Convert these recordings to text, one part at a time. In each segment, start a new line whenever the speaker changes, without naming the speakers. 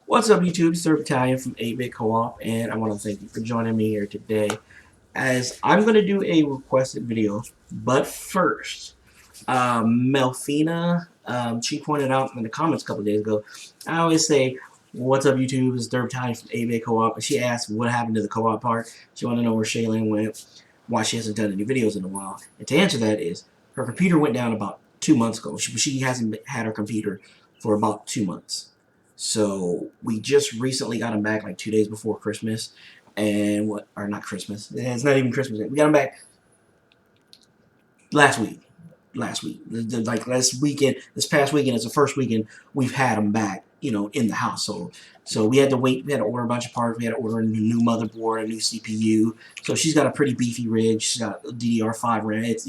What's up, YouTube? It's Sir Battalion from 8-Bit Co-op, and I want to thank you for joining me here today. As I'm going to do a requested video, but first, Melfina, she pointed out in the comments a couple days ago. I always say, "What's up, YouTube?" It's Sir Battalion from 8-Bit Co-op, and she asked what happened to the co-op part. She wanted to know where Shaylin went, why she hasn't done any videos in a while. And to answer that is, her computer went down about 2 months ago. She hasn't had her computer for about 2 months. So we just recently got him back like 2 days before Christmas, and what? Or not Christmas? It's not even Christmas yet. We got him back last week. Like last weekend, this past weekend is the first weekend we've had him back, in the household. So we had to wait. We had to order a bunch of parts. We had to order a new motherboard, a new CPU. So she's got a pretty beefy rig. She's got a DDR5 RAM. It's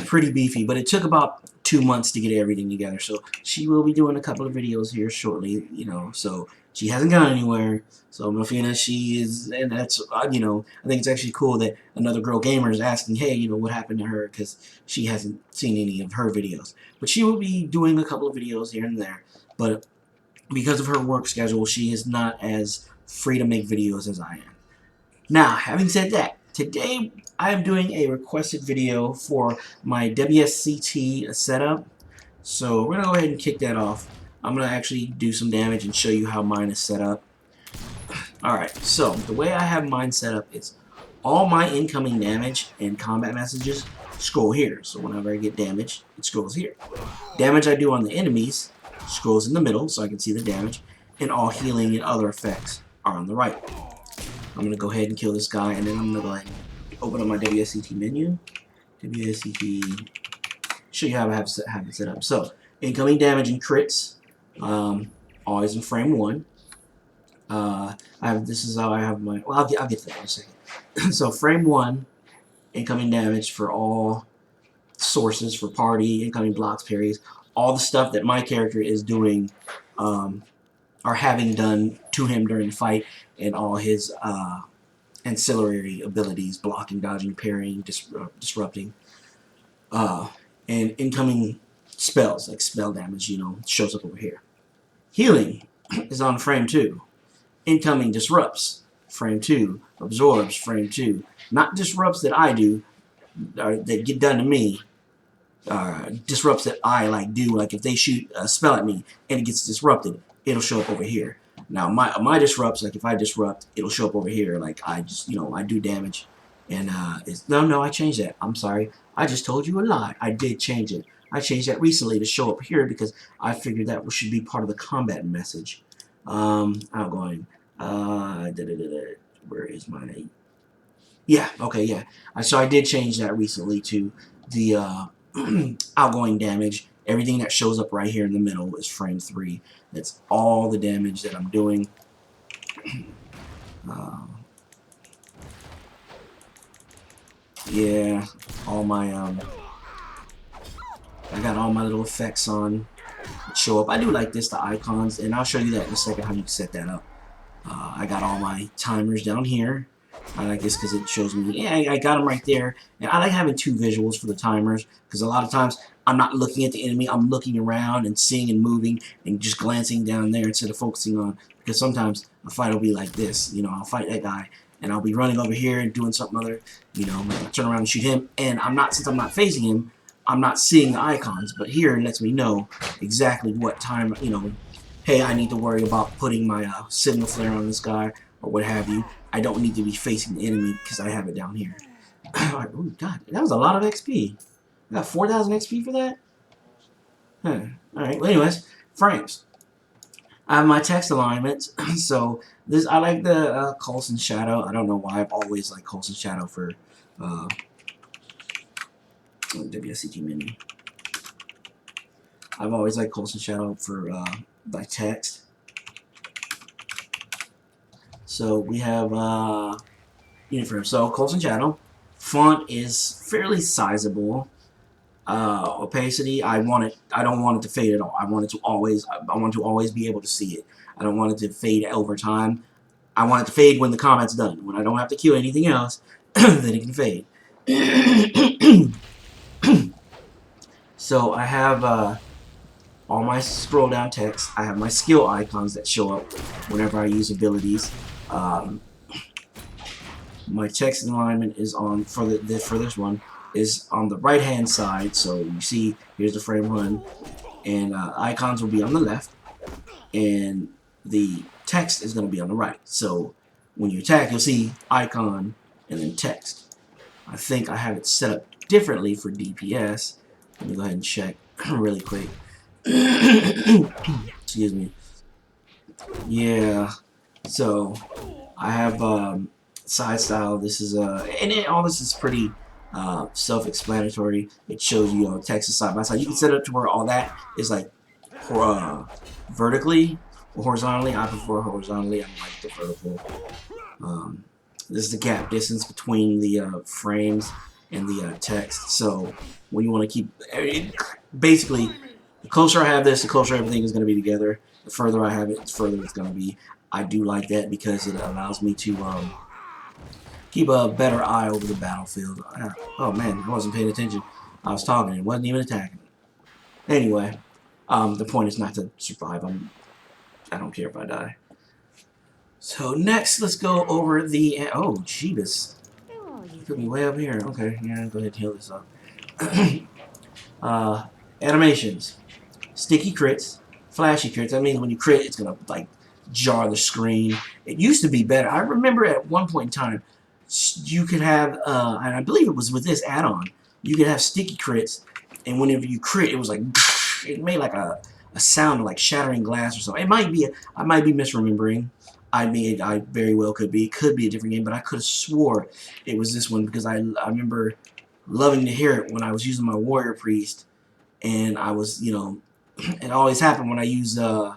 pretty beefy, but it took about 2 months to get everything together. So she will be doing a couple of videos here shortly, so she hasn't gone anywhere. So Mafina, she is, and that's, I think it's actually cool that another girl gamer is asking, hey, what happened to her, because she hasn't seen any of her videos. But she will be doing a couple of videos here and there, but because of her work schedule, she is not as free to make videos as I am. Now, having said that, today I am doing a requested video for my Wsct setup. So we're going to go ahead and kick that off. I'm going to actually do some damage and show you how mine is set up. Alright, so the way I have mine set up is all my incoming damage and combat messages scroll here. So whenever I get damage, it scrolls here. Damage I do on the enemies scrolls in the middle so I can see the damage. And all healing and other effects are on the right. I'm going to go ahead and kill this guy, and then I'm going to go ahead and open up my Wsct menu. Wsct, show you how I have it set up. So, incoming damage and crits, always in frame 1. This is how I have my, well, I'll get to that in a second. So, frame 1, incoming damage for all sources, for party, incoming blocks, parries, all the stuff that my character is doing, or having done to him during the fight, and all his ancillary abilities, blocking, dodging, parrying, disrupting, and incoming spells, like spell damage, shows up over here. Healing is on frame 2. Incoming disrupts, frame 2. Absorbs, frame 2. Not disrupts that I do, or that get done to me, disrupts that I do, like if they shoot a spell at me and it gets disrupted, it'll show up over here. Now my disrupts, like if I disrupt, it'll show up over here, like I just, I do damage. And it's, no, I changed that. I'm sorry. I just told you a lie. I did change it. I changed that recently to show up here because I figured that should be part of the combat message. Outgoing. Where is my... Yeah, okay, yeah. So I did change that recently to the outgoing damage. Everything that shows up right here in the middle is frame 3. That's all the damage that I'm doing. Yeah, all my I got all my little effects on show up. I do like this, the icons, and I'll show you that in a second how you can set that up. I got all my timers down here. I like this because it shows me, yeah, I got them right there. And I like having 2 visuals for the timers because a lot of times I'm not looking at the enemy, I'm looking around and seeing and moving and just glancing down there instead of focusing on, because sometimes a fight will be like this, I'll fight that guy and I'll be running over here and doing something other, I'll turn around and shoot him, and since I'm not facing him, I'm not seeing the icons, but here it lets me know exactly what time, hey, I need to worry about putting my signal flare on this guy or what have you. I don't need to be facing the enemy because I have it down here. Oh, God, that was a lot of XP. I got 4,000 XP for that? Huh. Alright, well, anyways, frames. I have my text alignments. So, I like the Coulson Shadow. I don't know why. I've always liked Coulson Shadow for WSCT menu. I've always liked Coulson Shadow for my text. So we have uniform. So Coulson Shadow. Font is fairly sizable. Opacity, I don't want it to fade at all. I want to always be able to see it. I don't want it to fade over time. I want it to fade when the combat's done. When I don't have to cue anything else, then it can fade. So I have all my scroll down text. I have my skill icons that show up whenever I use abilities. My text alignment is on for this one is on the right hand side. So you see, here's the frame run, and icons will be on the left, and the text is going to be on the right. So when you attack, you'll see icon and then text. I think I have it set up differently for DPS. Let me go ahead and check really quick. Excuse me. Yeah. So I have side style. This is all this is pretty self-explanatory. It shows you text side by side. You can set it up to where all that is like vertically or horizontally. I prefer horizontally. I like the vertical. This is the gap distance between the frames and the text. So when you want to keep, basically, the closer I have this, the closer everything is going to be together. The further I have it, the further it's going to be. I do like that because it allows me to keep a better eye over the battlefield. Oh man, I wasn't paying attention. I was talking, it wasn't even attacking. Anyway, the point is not to survive. I don't care if I die. So next, let's go over the... Oh, Jeebus. Put me way up here. Okay, yeah, go ahead and heal this up. Animations. Sticky crits. Flashy crits. That means when you crit, it's going to, like, jar the screen. It used to be better. I remember at one point in time, you could have, and I believe it was with this add-on, you could have sticky crits, and whenever you crit, it was like, it made like a sound of like shattering glass or something. It might be, I might be misremembering. I very well could be a different game, but I could have swore it was this one because I remember loving to hear it when I was using my warrior priest, and I was, you know, it always happened when I use the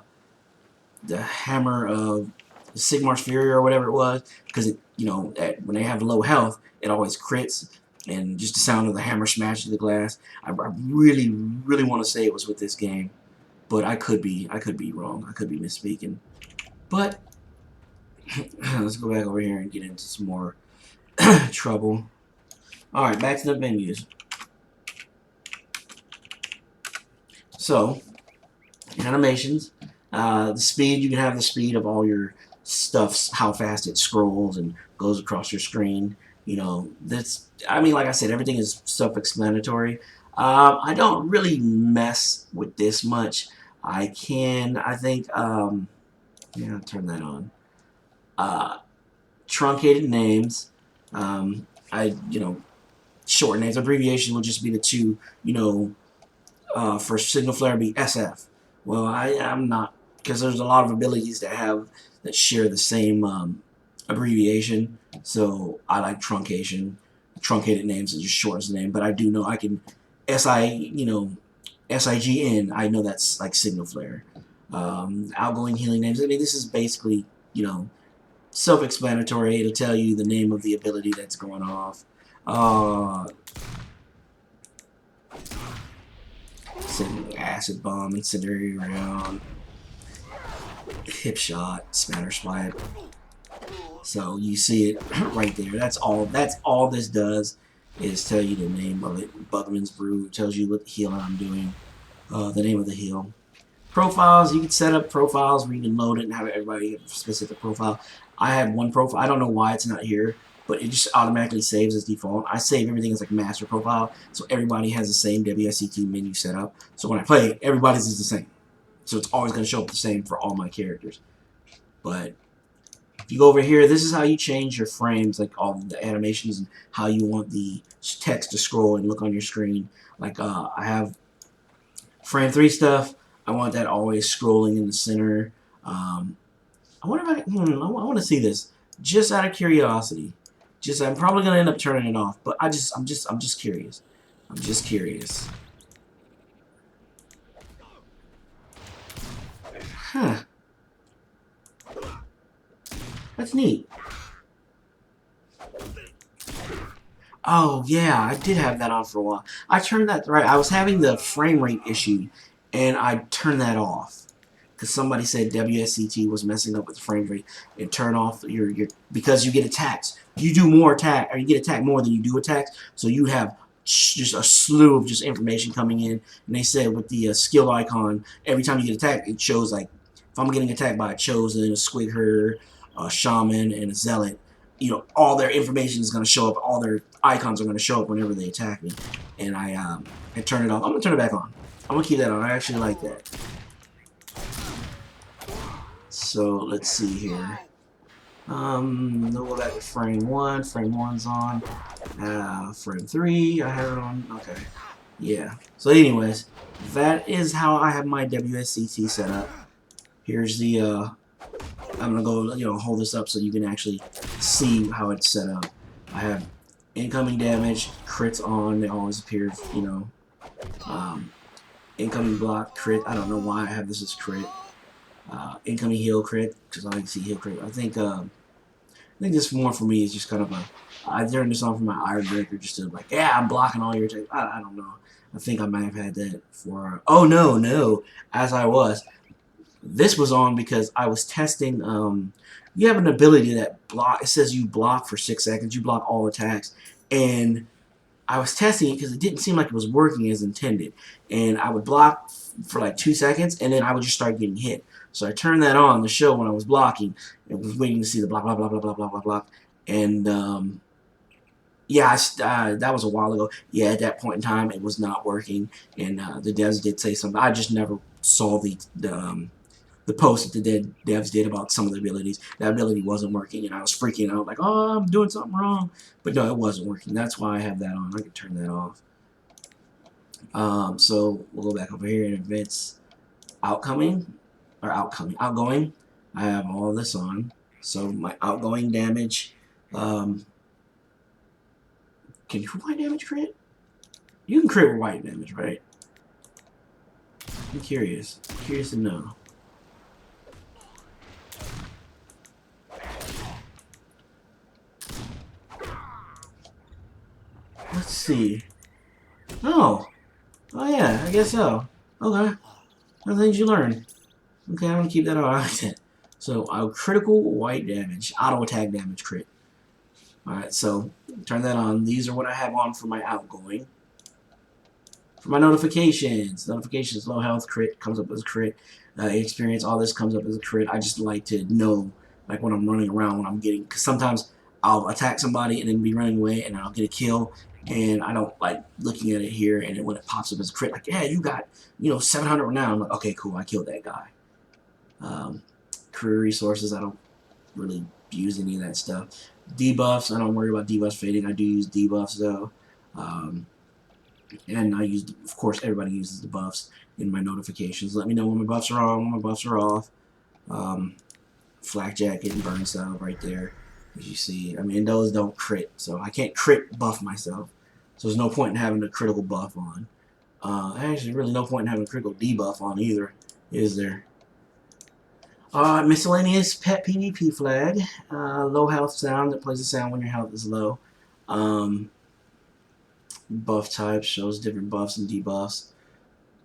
hammer of Sigmar's Fury or whatever it was, because it, you know, when they have low health, it always crits, and just the sound of the hammer smashing the glass. I really, really want to say it was with this game, but I could be wrong. I could be misspeaking. But let's go back over here and get into some more trouble. Alright, back to the menus. So, animations. The speed, you can have the speed of all your stuff, how fast it scrolls and goes across your screen. You know, that's, I mean, like I said, everything is self-explanatory. I don't really mess with this much. I think, yeah, I'll turn that on. Truncated names, you know, short names. Abbreviation will just be the two, you know, for Signal Flare be SF. Well, I'm not, because there's a lot of abilities that share the same abbreviation, so I like truncation. Truncated names that just shortens the name, but I do know I can SIGN, I know that's like Signal Flare. Outgoing healing names, I mean, this is basically, you know, self-explanatory. It'll tell you the name of the ability that's going off. Acid Bomb, Incendiary Round, Hip Shot, Smatter Swipe. So you see it right there. That's all this does is tell you the name of it. Bugman's Brew tells you what heal I'm doing, the name of the heal. Profiles, you can set up profiles where you can load it and have everybody get a specific profile. I have one profile. I don't know why it's not here, but it just automatically saves as default. I save everything as like master profile, so everybody has the same WSCT menu set up. So when I play, everybody's is the same. So it's always going to show up the same for all my characters. But if you go over here, this is how you change your frames, like all the animations and how you want the text to scroll and look on your screen. Like I have frame 3 stuff. I want that always scrolling in the center. I wonder if I want to see this just out of curiosity. I'm probably gonna end up turning it off, but I'm just curious. I'm just curious. Huh. That's neat. Oh yeah, I did have that on for a while. I turned that right. I was having the frame rate issue, and I turned that off because somebody said WSCT was messing up with the frame rate. And turn off your because you get attacked. You do more attack, or you get attacked more than you do attacks. So you have just a slew of just information coming in. And they said with the skill icon, every time you get attacked, it shows like if I'm getting attacked by a chosen, a squig herder, a shaman, and a zealot, you know, all their information is going to show up. All their icons are going to show up whenever they attack me. And I turn it off. I'm going to turn it back on. I'm going to keep that on. I actually like that. So let's see here. We'll go back to frame 1. Frame 1's on. Frame 3, I have it on. Okay. Yeah. So anyways, that is how I have my Wsct set up. Here's the, I'm going to go, you know, hold this up so you can actually see how it's set up. I have incoming damage, crits on, they always appear, you know. Incoming block, crit, I don't know why I have this as crit. Incoming heal crit, because I like to see heal crit. I think this more for me is just kind of a, I turned this on for my Iron Breaker just to like, yeah, I'm blocking all your attacks. I don't know. I think I might have had that for, oh no, as I was. This was on because I was testing, you have an ability that block, it says you block for 6 seconds, you block all attacks, and I was testing it because it didn't seem like it was working as intended, and I would block for like 2 seconds, and then I would just start getting hit. So I turned that on the show when I was blocking, and was waiting to see the block, blah, blah, blah, blah, blah, blah, blah, and, yeah, that was a while ago. Yeah, at that point in time, it was not working, and the devs did say something. I just never saw the post that the devs did about some of the abilities. That ability wasn't working, and I was freaking out, like, oh, I'm doing something wrong. But no, it wasn't working. That's why I have that on. I can turn that off. So we'll go back over here in events, outgoing. I have all this on. So my outgoing damage. Can you white damage crit? You can crit with white damage, right? I'm curious. Curious to know. Let's see. Oh yeah, I guess so. Okay. The things you learn. Okay, I'm gonna keep that on. I like that. So critical white damage, auto attack damage crit. Alright, so turn that on. These are what I have on for my outgoing. For my notifications, low health crit comes up as a crit. Experience, all this comes up as a crit. I just like to know, like when I'm running around, when I'm getting, because sometimes I'll attack somebody and then be running away and I'll get a kill, and I don't like looking at it here, and when it pops up as a crit, like, yeah, you got, you know, 700 now. I'm like, okay, cool, I killed that guy. Career resources, I don't really use any of that stuff. Debuffs, I don't worry about debuffs fading. I do use debuffs though. And I use, of course, everybody uses the buffs in my notifications. Let me know when my buffs are on, when my buffs are off. Flak jacket and burn style right there, as you see. I mean, those don't crit, so I can't crit buff myself. So there's no point in having a critical buff on. Actually, really no point in having a critical debuff on either, is there? Miscellaneous pet PvP flag. Low health sound that plays a sound when your health is low. Buff type shows different buffs and debuffs.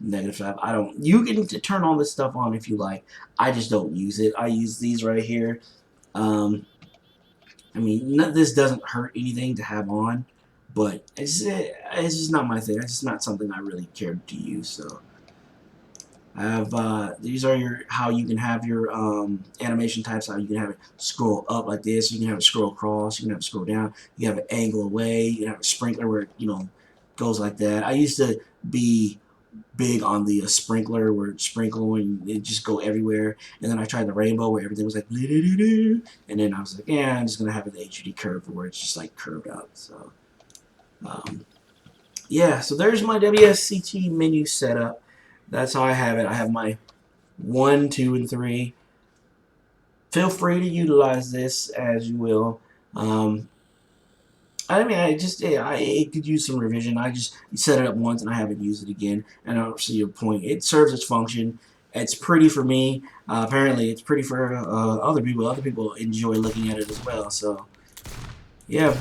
Negative 5. I don't. You can turn all this stuff on if you like. I just don't use it. I use these right here. I mean, this doesn't hurt anything to have on, but it's just not my thing. It's just not something I really cared to use. So I have these are your how you can have your animation types. How you can have it scroll up like this. You can have it scroll across. You can have it scroll down. You have it angle away. You can have a sprinkler where it goes like that. I used to be big on the sprinkler where it sprinkle and it just go everywhere, and then I tried the rainbow where everything was like and then I was like, yeah, I'm just gonna have it the HUD curve where it's just like curved up. So yeah, so there's my Wsct menu setup. That's how I have it. I have my 1, 2, and 3. Feel free to utilize this as you will. I mean, it could use some revision. I just set it up once and I haven't used it again, and I don't see a point. It serves its function. It's pretty for me. Apparently, it's pretty for other people. Other people enjoy looking at it as well. So, yeah.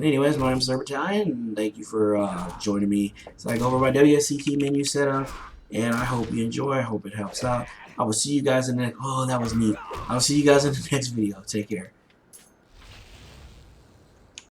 Anyways, my name's Battalion, and thank you for joining me as I go over my Wsct menu setup. And I hope you enjoy. I hope it helps out. I will see you guys in the next. Oh, that was neat. I will see you guys in the next video. Take care.